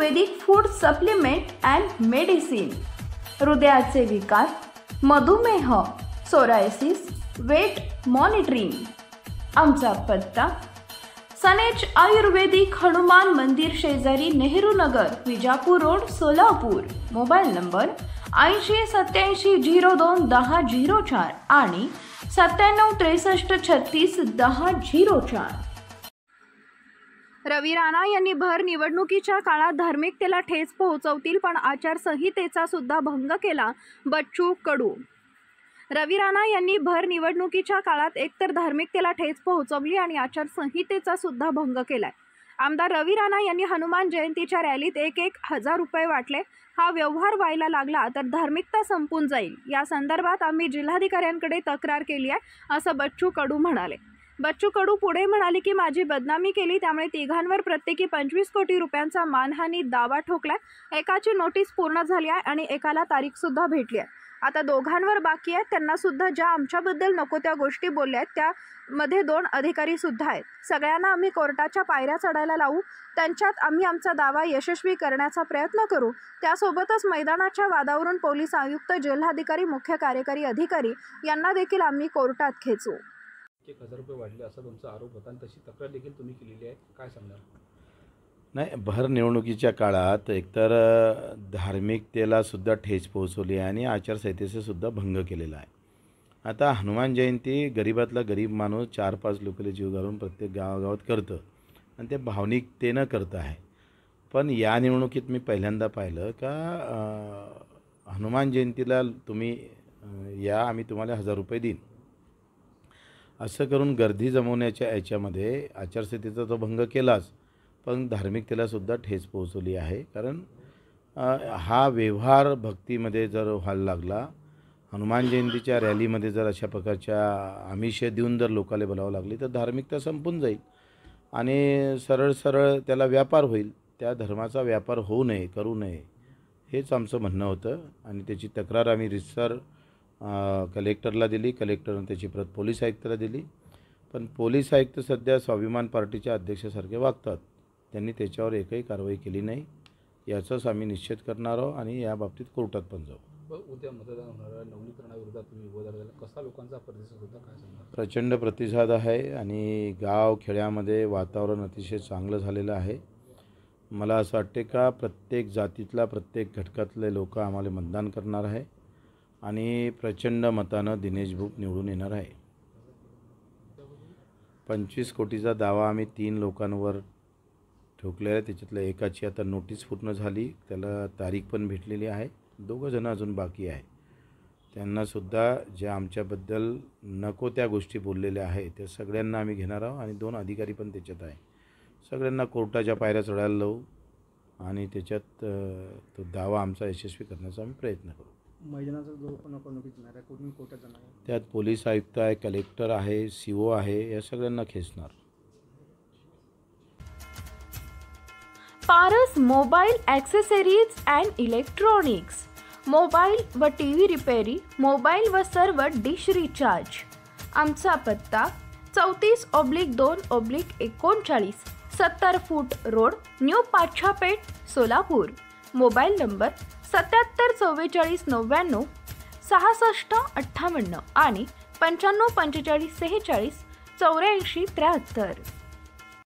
Ayurvedic food supplement and medicine, हृदयाचे विकार, मधुमेह, सोरायसिस, वेट मॉनिटरिंग। आमचा पत्ता सनेज आयुर्वेदिक हनुमान मंदिर शेजारी Nehru Nagar, Vijapur road, Solapur. Mobile number 80 87 02 10 04 आणि 97 63 36 10 04। रवी राणा यांनी भर निवडणुकीच्या काळात धार्मिकतेला ठेच पोहोचवतील पण आचारसंहितेचा सुद्धा भंग केला, बच्चू कडू। रवी राणा यांनी भर निवडणुकीच्या काळात एकतर धार्मिकतेला ठेच पोहोचवली आणि आचारसंहितेचा सुद्धा भंग केलाय। आमदार रवी राणा यांनी हनुमान जयंतीच्या रॅलीत 1,000 रुपये वाटले। हा व्यवहार व्हायला लागला तर धार्मिकता संपून जाईल। या संदर्भात आम्ही जिल्हाधिकाऱ्यांकडे तक्रार केली आहे, असं बच्चू कडू म्हणाले। बच्चू कडू पुढे म्हणाले की माझी बदनामी केली, त्यामुळे तिघांवर प्रत्येकी 25 कोटी रुपयांचा मानहानी दावा ठोकलाय। एकाची नोटीस पूर्ण झाली आहे आणि एकाला तारीख सुद्धा भेटली आहे। आता दोघांवर बाकी आहे। त्यांना सुद्धा ज्या आमच्याबद्दल नको त्या गोष्टी बोलल्या आहेत त्यामध्ये 2 अधिकारी सुद्धा आहेत। सगळ्यांना आम्ही कोर्टाच्या पायऱ्या चढायला लावू, त्यांच्यात आम्ही आमचा दावा यशस्वी करण्याचा प्रयत्न करू। त्यासोबतच मैदानाच्या वादावरून पोलीस आयुक्त, जिल्हाधिकारी, मुख्य कार्यकारी अधिकारी यांना देखील आम्ही कोर्टात खेचू। 1,000 रुपये वाढले असा तुमचा आरोप होता आणि तशी तक्रार देखील तुम्ही केलेली आहे, काय सांगणार? नाही, भर निवडणुकीच्या काळात एकतर धार्मिकतेला सुद्धा ठेच पोहोचवली आहे आणि आचारसंहितेचा सुद्धा भंग केलेला आहे। आता हनुमान जयंती गरीबातला गरीब माणूस 4-5 लोकांचे जीव घालून प्रत्येक गावागावात करतं आणि ते भावनिकतेनं करतं आहे। पण या निवडणुकीत मी पहिल्यांदा पाहिलं का हनुमान जयंतीला तुम्ही या, आम्ही तुम्हाला 1,000 रुपये देईन असं करून गर्दी जमवण्याच्या याच्यामध्ये आचारसंहितेचा तो भंग केलाच, पण धार्मिकतेला सुद्धा ठेच पोहोचवली आहे। कारण हा व्यवहार भक्तीमध्ये जर व्हायला लागला, हनुमान जयंतीच्या रॅलीमध्ये जर अशा प्रकारच्या आमिष देऊन जर लोकांना बोलावं लागली तर धार्मिकता संपून जाईल आणि सरळ सरळ त्याला व्यापार होईल। त्या धर्माचा व्यापार होऊ नये, करू नये, हेच आमचं म्हणणं होतं आणि त्याची तक्रार आम्ही रितसर कलेक्टरला दिली। कलेक्टरने त्याची प्रत पोलीस आयुक्ताला दिली, पण पोलीस आयुक्त सध्या स्वाभिमान पार्टीच्या अध्यक्षासारखे वागतात। त्यांनी त्याच्यावर एकही कारवाई केली नाही। याचाच आम्ही निश्चित करणार आहोत आणि या बाबतीत कोर्टात पण जाऊ। उद्या मतदान होणार, नवनीकरणाविरोधात तुम्ही उभं राहिला, कसा लोकांचा प्रतिसाद होता, काय सांगणार? प्रचंड प्रतिसाद आहे आणि गाव खेड्यामध्ये वातावरण अतिशय चांगलं झालेलं आहे। मला असं वाटते का प्रत्येक जातीतला, प्रत्येक घटकातले लोक आम्हाला मतदान करणार आहे आणि प्रचंड मतानं दिनेश भूप निवडून येणार आहे। 25 कोटीचा दावा आम्ही 3 लोकांवर ठोकलेला आहे। त्याच्यातल्या एकाची आता नोटीस पूर्ण झाली, त्याला तारीख पण भेटलेली आहे। 2 जण अजून बाकी आहे। त्यांनासुद्धा ज्या आमच्याबद्दल नको त्या गोष्टी बोललेल्या आहेत त्या सगळ्यांना आम्ही घेणार आहोत आणि 2 अधिकारी पण त्याच्यात आहे। सगळ्यांना कोर्टाच्या पायऱ्या चढायला लावू आणि त्याच्यात तो दावा आमचा यशस्वी करण्याचा आम्ही प्रयत्न करू। मैदानाचा जो पण आपण नोटीस देणार आहे, कोणी कोर्टात जाणार आहे, त्यात पोलीस आयुक्त आहे, कलेक्टर आहे, CO आहे, या सगळ्यांना खेचणार। Paras mobile accessories and electronics, mobile व TV रिपेरी, मोबाईल व सर्व डिश रिचार्ज। आमचा पत्ता 34/2/39, 70 foot road, new Pachhapeth, Solapur. Mobile number 77 44 99 66 58 आणि 95 45 46 84 73।